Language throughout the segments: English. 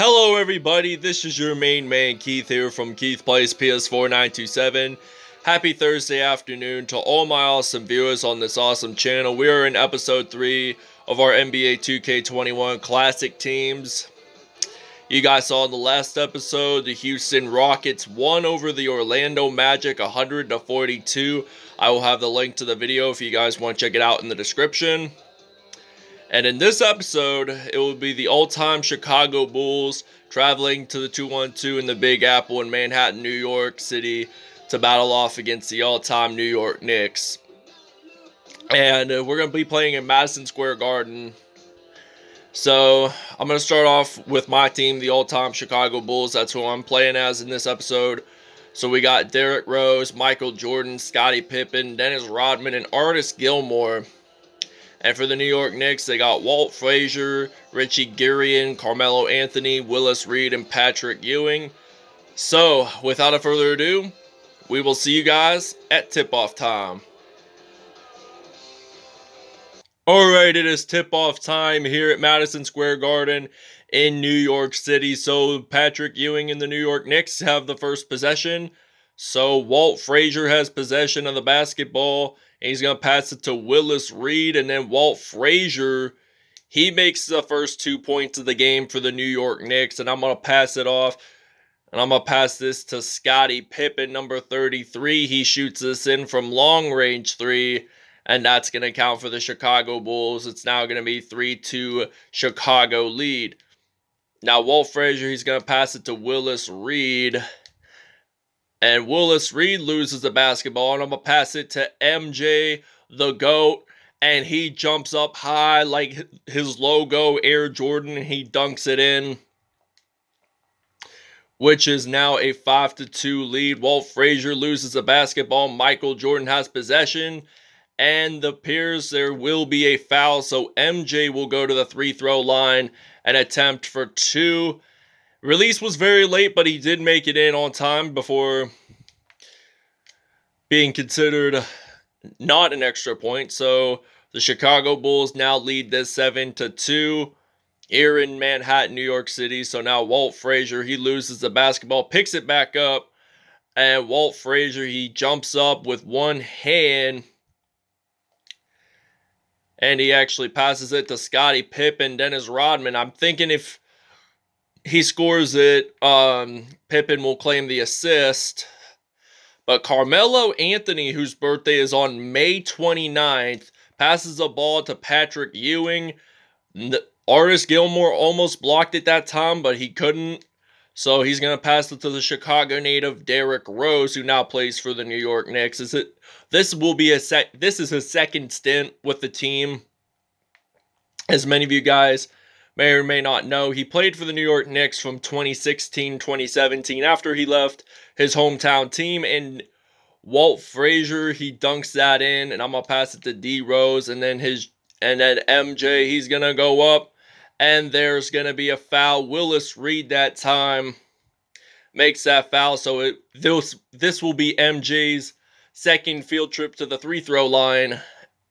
Hello everybody, this is your main man Keith here from Keith Plays PS4 927. Happy Thursday afternoon to all my awesome viewers on this awesome channel. We are in episode 3 of our NBA 2K21 Classic Teams. You guys saw in the last episode, the Houston Rockets won over the Orlando Magic 100-42. I will have the link to the video if you guys want to check it out in the description. And in this episode, it will be the all-time Chicago Bulls traveling to the 212 in the Big Apple in Manhattan, New York City to battle off against the all-time New York Knicks. And we're going to be playing in Madison Square Garden. So, I'm going to start off with my team, the all-time Chicago Bulls. That's who I'm playing as in this episode. So, we got Derrick Rose, Michael Jordan, Scottie Pippen, Dennis Rodman, and Artis Gilmore. And for the New York Knicks, they got Walt Frazier, Richie Guerrian, Carmelo Anthony, Willis Reed, and Patrick Ewing. So, without a further ado, we will see you guys at tip-off time. Alright, it is tip-off time here at Madison Square Garden in New York City. So, Patrick Ewing and the New York Knicks have the first possession. So, Walt Frazier has possession of the basketball. And he's going to pass it to Willis Reed. And then Walt Frazier, he makes the first 2 points of the game for the New York Knicks. And I'm going to pass it off. And I'm going to pass this to Scottie Pippen, number 33. He shoots this in from long range 3. And that's going to count for the Chicago Bulls. It's now going to be 3-2 Chicago lead. Now Walt Frazier, he's going to pass it to Willis Reed. And Willis Reed loses the basketball, and I'm going to pass it to MJ, the GOAT, and he jumps up high like his logo, Air Jordan, and he dunks it in, which is now a 5-2 lead. Walt Frazier loses the basketball. Michael Jordan has possession, and it appears there will be a foul, so MJ will go to the free-throw line and attempt for 2. Release was very late, but he did make it in on time before being considered not an extra point. So the Chicago Bulls now lead this 7-2 here in Manhattan, New York City. So now Walt Frazier, he loses the basketball, picks it back up, and Walt Frazier, he jumps up with one hand, and he actually passes it to Scottie Pippen, Dennis Rodman. I'm thinking if he scores it, Pippen will claim the assist. But Carmelo Anthony, whose birthday is on May 29th, passes the ball to Patrick Ewing. Artis Gilmore almost blocked it that time, but he couldn't. So he's going to pass it to the Chicago native Derrick Rose, who now plays for the New York Knicks. This is his second stint with the team. As many of you guys may or may not know, he played for the New York Knicks from 2016-2017 after he left his hometown team. And Walt Frazier, he dunks that in, and I'm gonna pass it to D Rose, and then MJ, he's gonna go up, and there's gonna be a foul. Willis Reed that time makes that foul, so this will be MJ's second field trip to the free-throw line.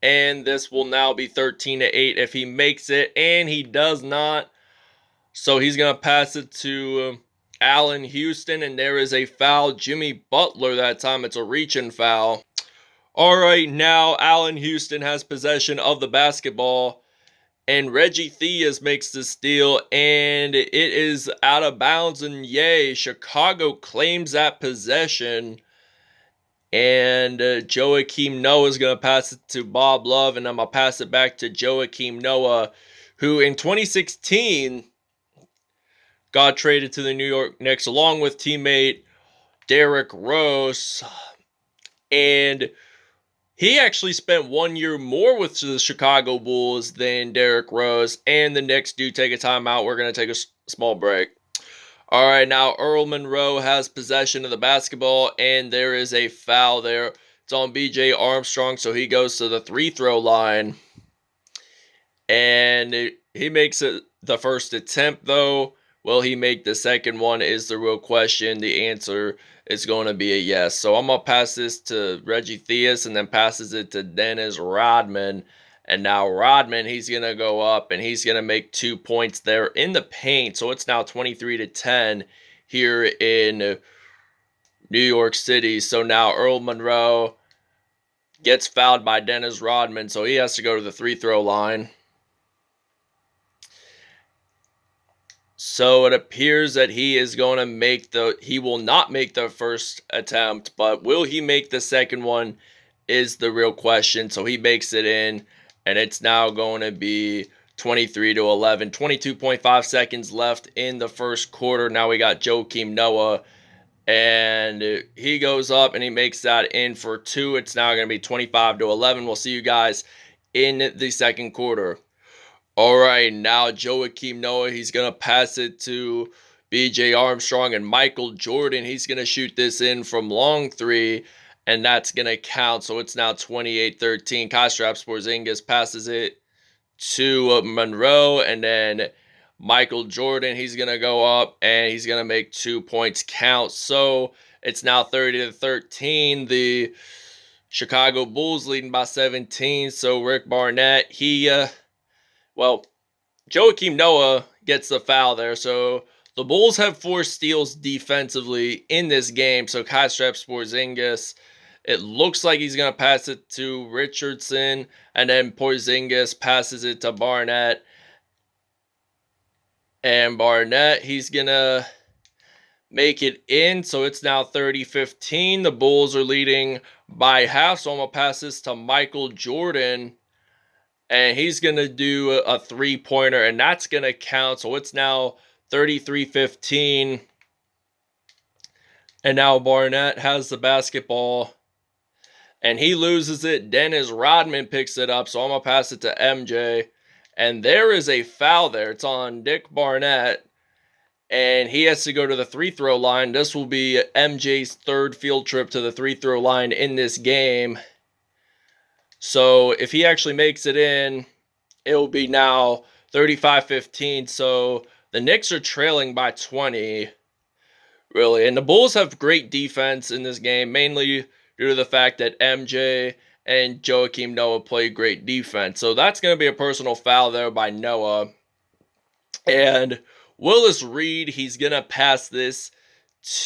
And this will now be 13-8 if he makes it, and he does not. So he's going to pass it to Allen Houston, and there is a foul. Jimmy Butler that time. It's a reaching foul. All right, now Allen Houston has possession of the basketball, and Reggie Theus makes the steal, and it is out of bounds, and yay, Chicago claims that possession. And Joakim Noah is going to pass it to Bob Love, and I'm going to pass it back to Joakim Noah, who in 2016 got traded to the New York Knicks along with teammate Derrick Rose. And he actually spent 1 year more with the Chicago Bulls than Derrick Rose. And the Knicks do take a timeout. We're going to take a small break. All right, now Earl Monroe has possession of the basketball, and there is a foul there. It's on B.J. Armstrong, so he goes to the free-throw line. And he makes it the first attempt, though. Will he make the second one is the real question. The answer is going to be a yes. So I'm going to pass this to Reggie Theus, and then passes it to Dennis Rodman. And now Rodman, he's going to go up and he's going to make 2 points there in the paint. So it's now 23-10 here in New York City. So now Earl Monroe gets fouled by Dennis Rodman, so he has to go to the free-throw line. So it appears that he is going to he will not make the first attempt, but will he make the second one is the real question. So he makes it in, and it's now going to be 23-11. 22.5 seconds left in the first quarter. Now we got Joakim Noah, and he goes up and he makes that in for 2. It's now going to be 25-11. We'll see you guys in the second quarter. All right, now Joakim Noah, he's going to pass it to B.J. Armstrong and Michael Jordan. He's going to shoot this in from long 3, and that's going to count. So it's now 28-13. Kiztraps Porzingis passes it to Monroe, and then Michael Jordan, he's going to go up, and he's going to make 2 points count. So it's now 30-13. The Chicago Bulls leading by 17. So Rick Barnett, Joakim Noah gets the foul there. So the Bulls have 4 steals defensively in this game. So Kiztraps Porzingis, it looks like he's going to pass it to Richardson. And then Porzingis passes it to Barnett. And Barnett, he's going to make it in. So it's now 30-15. The Bulls are leading by half. So I'm going to pass this to Michael Jordan. And he's going to do a 3-pointer, and that's going to count. So it's now 33-15. And now Barnett has the basketball, and he loses it. Dennis Rodman picks it up, so I'm going to pass it to MJ. And there is a foul there. It's on Dick Barnett, and he has to go to the free-throw line. This will be MJ's 3rd field trip to the free-throw line in this game. So if he actually makes it in, it will be now 35-15. So the Knicks are trailing by 20, really. And the Bulls have great defense in this game, mainly due to the fact that MJ and Joakim Noah play great defense. So that's going to be a personal foul there by Noah. And Willis Reed, he's going to pass this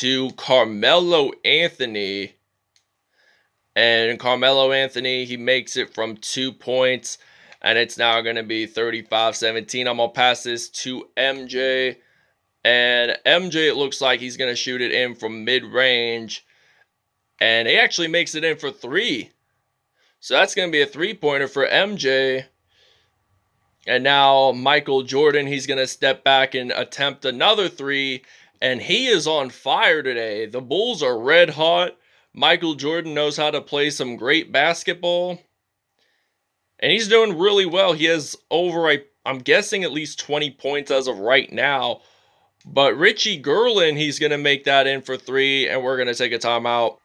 to Carmelo Anthony. And Carmelo Anthony, he makes it from 2 points. And it's now going to be 35-17. I'm going to pass this to MJ. And MJ, it looks like he's going to shoot it in from mid-range. And he actually makes it in for 3. So that's going to be a 3-pointer for MJ. And now Michael Jordan, he's going to step back and attempt another 3. And he is on fire today. The Bulls are red hot. Michael Jordan knows how to play some great basketball. And he's doing really well. He has I'm guessing at least 20 points as of right now. But Richie Gerlin, he's going to make that in for 3. And we're going to take a timeout.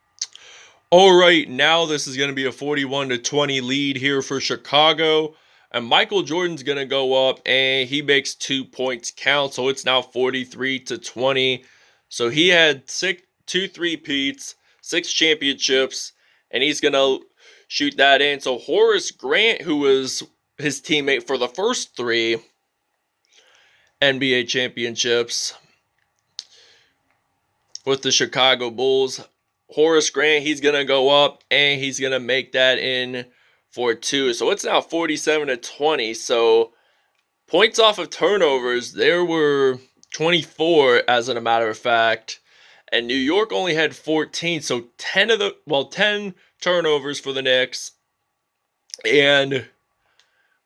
All right, now this is going to be a 41-20 lead here for Chicago. And Michael Jordan's going to go up and he makes 2 points count. So it's now 43-20. So he had 2 3-peats. 6 championships, and he's going to shoot that in. So Horace Grant, who was his teammate for the first 3 NBA championships with the Chicago Bulls, Horace Grant, he's going to go up, and he's going to make that in for 2. So it's now 47-20. So points off of turnovers, there were 24, as a matter of fact. And New York only had 14, so 10 turnovers for the Knicks. And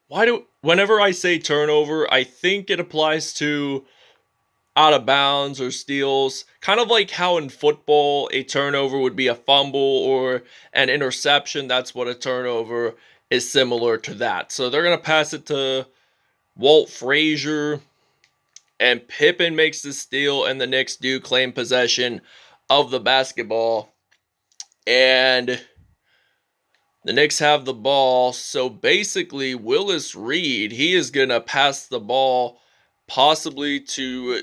whenever I say turnover, I think it applies to out of bounds or steals. Kind of like how in football, a turnover would be a fumble or an interception. That's what a turnover is, similar to that. So they're going to pass it to Walt Frazier. And Pippen makes the steal, and the Knicks do claim possession of the basketball. And the Knicks have the ball. So basically, Willis Reed, he is going to pass the ball possibly to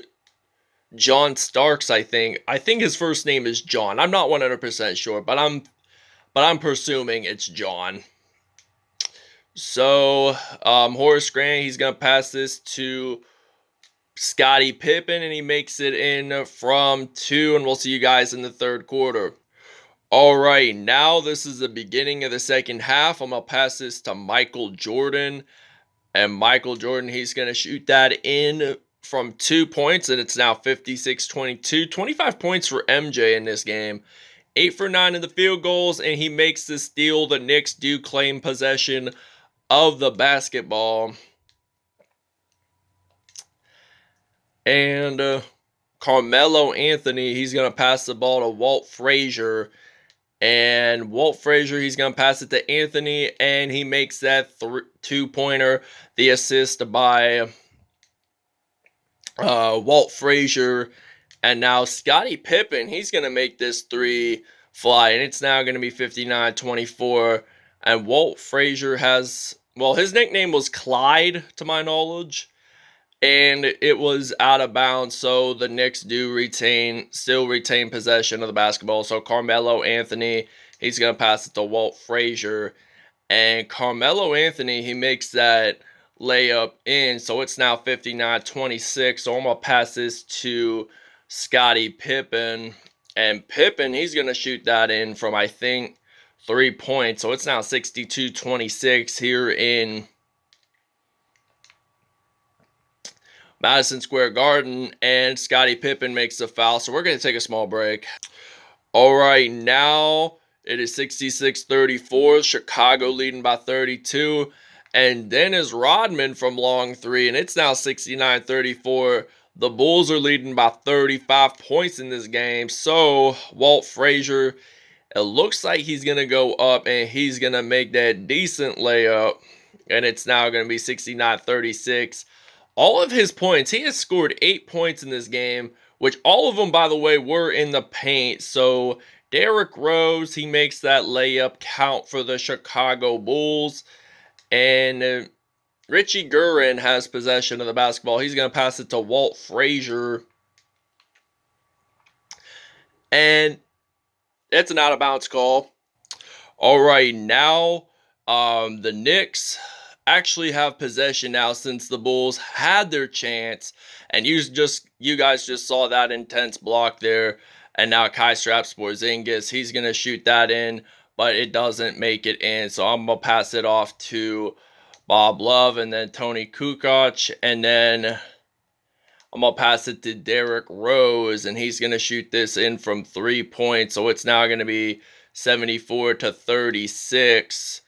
John Starks, I think. I think his first name is John. I'm not 100% sure, but I'm presuming it's John. So, Horace Grant, he's going to pass this to Scottie Pippen, and he makes it in from 2, and we'll see you guys in the third quarter. All right, now this is the beginning of the second half. I'm going to pass this to Michael Jordan, and Michael Jordan, he's going to shoot that in from 2 points, and it's now 56-22. 25 points for MJ in this game. 8 for 9 in the field goals, and he makes the steal. The Knicks do claim possession of the basketball. And Carmelo Anthony, he's going to pass the ball to Walt Frazier. And Walt Frazier, he's going to pass it to Anthony, and he makes that 2-pointer. The assist by Walt Frazier. And now Scottie Pippen, he's going to make this 3 fly, and it's now going to be 59-24. And Walt Frazier has, well, his nickname was Clyde, to my knowledge, and it was out of bounds, so the Knicks do still retain possession of the basketball. So Carmelo Anthony, he's going to pass it to Walt Frazier, and Carmelo Anthony, he makes that layup in, so it's now 59-26. So I'm going to pass this to Scottie Pippen, and Pippen, he's going to shoot that in from, I think, 3 points. So it's now 62-26 here in Madison Square Garden, and Scottie Pippen makes the foul. So we're going to take a small break. All right, now it is 66-34. Chicago leading by 32. And Dennis Rodman from long 3, and it's now 69-34. The Bulls are leading by 35 points in this game. So Walt Frazier, it looks like he's going to go up, and he's going to make that decent layup. And it's now going to be 69-36. All of his points, he has scored 8 points in this game, which all of them, by the way, were in the paint. So Derrick Rose, he makes that layup count for the Chicago Bulls. And Richie Guerin has possession of the basketball. He's going to pass it to Walt Frazier. And it's an out-of-bounds call. All right, now the Knicks actually have possession now since the Bulls had their chance. And you guys just saw that intense block there. And now Kiztraps Porzingis, he's going to shoot that in, but it doesn't make it in. So I'm going to pass it off to Bob Love and then Tony Kukoc. And then I'm going to pass it to Derrick Rose, and he's going to shoot this in from 3 points. So it's now going to be 74-36.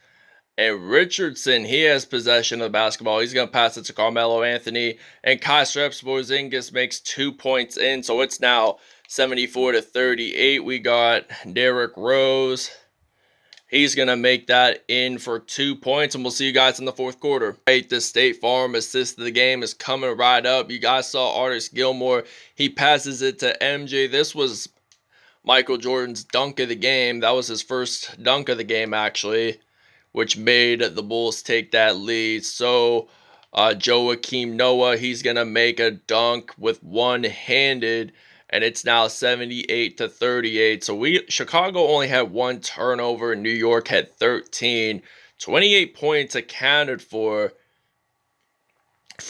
And Richardson, he has possession of the basketball. He's going to pass it to Carmelo Anthony. And Kiztraps Porzingis makes 2 points in. So it's now 74-38. We got Derrick Rose. He's going to make that in for 2 points. And we'll see you guys in the fourth quarter. Right, the State Farm assist of the game is coming right up. You guys saw Artis Gilmore. He passes it to MJ. This was Michael Jordan's dunk of the game. That was his first dunk of the game, actually, which made the Bulls take that lead. So Joakim Noah, he's going to make a dunk with one-handed, and it's now 78-38. So Chicago only had 1 turnover, and New York had 13. 28 points accounted for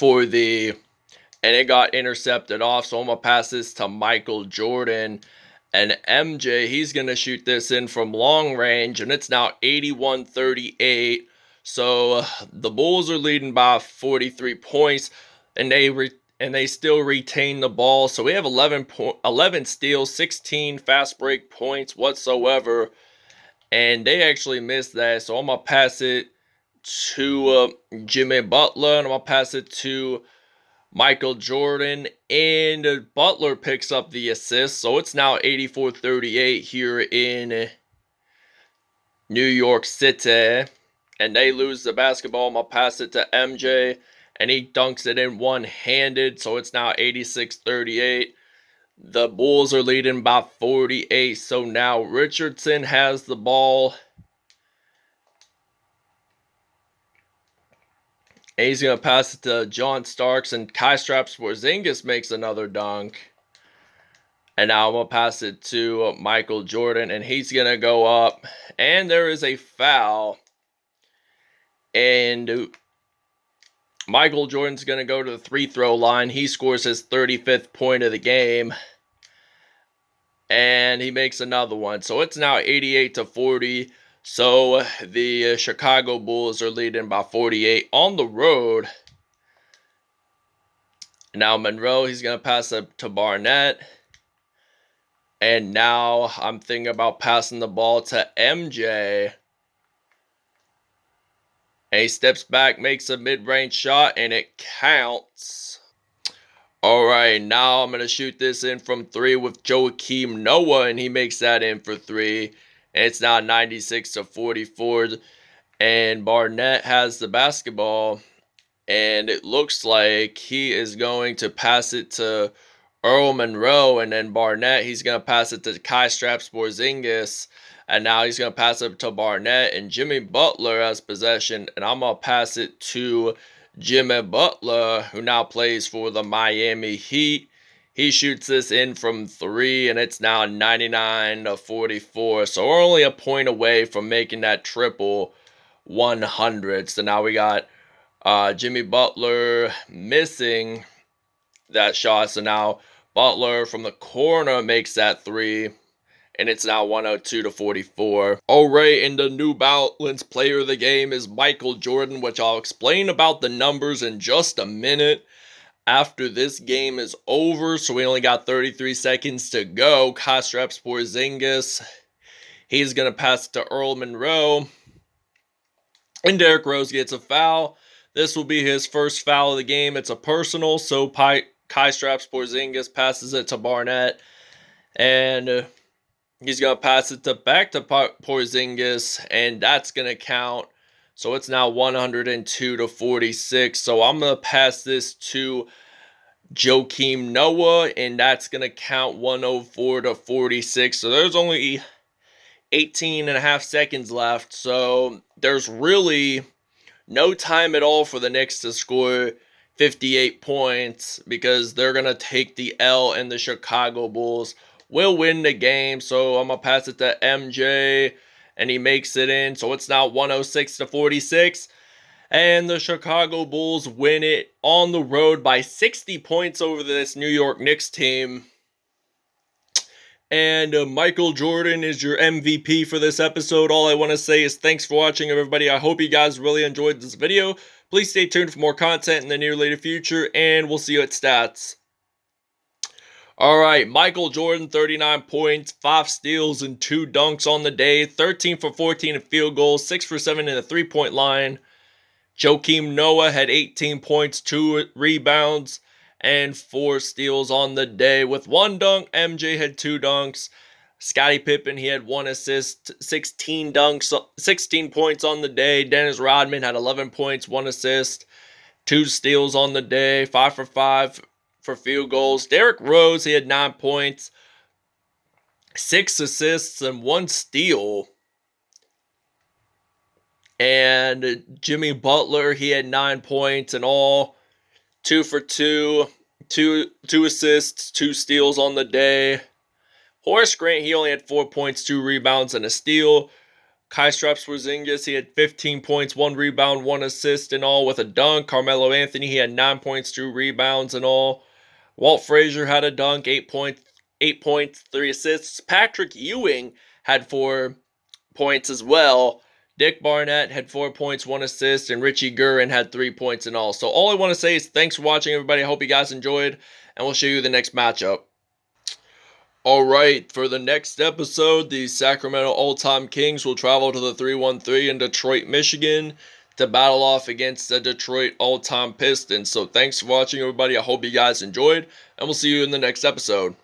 and it got intercepted off. So I'm going to pass this to Michael Jordan. And MJ, he's going to shoot this in from long range, and it's now 81-38. So the Bulls are leading by 43 points, and they still retain the ball. So we have 11 steals, 16 fast break points whatsoever, and they actually missed that. So I'm going to pass it to Jimmy Butler, and I'm going to pass it to Michael Jordan, and Butler picks up the assist. So it's now 84-38 here in New York City. And they lose the basketball. I'm going to pass it to MJ, and he dunks it in one-handed. So it's now 86-38. The Bulls are leading by 48. So now Richardson has the ball. And he's going to pass it to John Starks, and Kiztraps Porzingis makes another dunk. And now I'm going to pass it to Michael Jordan, and he's going to go up. And there is a foul. And Michael Jordan's going to go to the free throw line. He scores his 35th point of the game. And he makes another one. So it's now 88-40. So the Chicago Bulls are leading by 48 on the road. Now Monroe, he's going to pass it to Barnett. And now I'm thinking about passing the ball to MJ. And he steps back, makes a mid-range shot, and it counts. Alright, now I'm going to shoot this in from 3 with Joakim Noah, and he makes that in for 3. And it's now 96-44. And Barnett has the basketball. And it looks like he is going to pass it to Earl Monroe. And then Barnett, he's going to pass it to Kiztraps Porzingis. And now he's going to pass it to Barnett. And Jimmy Butler has possession. And I'm going to pass it to Jimmy Butler, who now plays for the Miami Heat. He shoots this in from 3, and it's now 99-44. So we're only a point away from making that triple 100. So now we got Jimmy Butler missing that shot. So now Butler from the corner makes that 3. And it's now 102-44. Alright, and the New Balance player of the game is Michael Jordan, which I'll explain about the numbers in just a minute after this game is over. So we only got 33 seconds to go. Kiztraps Porzingis, he's going to pass it to Earl Monroe. And Derrick Rose gets a foul. This will be his first foul of the game. It's a personal, so Kiztraps Porzingis passes it to Barnett. And he's going to pass it back to Porzingis, and that's going to count. So it's now 102-46. So I'm going to pass this to Joakim Noah, and that's going to count 104-46. So there's only 18 and a half seconds left. So there's really no time at all for the Knicks to score 58 points because they're going to take the L, and the Chicago Bulls will win the game. So I'm going to pass it to MJ, and he makes it in. So it's now 106-46. And the Chicago Bulls win it on the road by 60 points over this New York Knicks team. And Michael Jordan is your MVP for this episode. All I want to say is thanks for watching, everybody. I hope you guys really enjoyed this video. Please stay tuned for more content in the near later future, and we'll see you at stats. Alright, Michael Jordan, 39 points, 5 steals, and 2 dunks on the day. 13 for 14 in field goals, 6 for 7 in the three-point line. Joakim Noah had 18 points, 2 rebounds, and 4 steals on the day. With 1 dunk, MJ had 2 dunks. Scottie Pippen, he had 1 assist, 16 dunks, 16 points on the day. Dennis Rodman had 11 points, 1 assist, 2 steals on the day, 5 for 5 for field goals. Derrick Rose, he had 9 points, 6 assists, and 1 steal. And Jimmy Butler, he had 9 points in all, 2 for 2, 2 assists, 2 steals on the day. Horace Grant, he only had 4 points, 2 rebounds, and a steal. Kiztraps Porzingis, he had 15 points, 1 rebound, 1 assist in all with a dunk. Carmelo Anthony, he had 9 points, 2 rebounds in all. Walt Frazier had a dunk, 8 points, 3 assists. Patrick Ewing had 4 points as well. Dick Barnett had 4 points, 1 assist, and Richie Guerin had 3 points in all. So all I want to say is thanks for watching, everybody. I hope you guys enjoyed, and we'll show you the next matchup. Alright, for the next episode, the Sacramento All-Time Kings will travel to the 3-1-3 in Detroit, Michigan to battle off against the Detroit All-Time Pistons. So thanks for watching, everybody. I hope you guys enjoyed, and we'll see you in the next episode.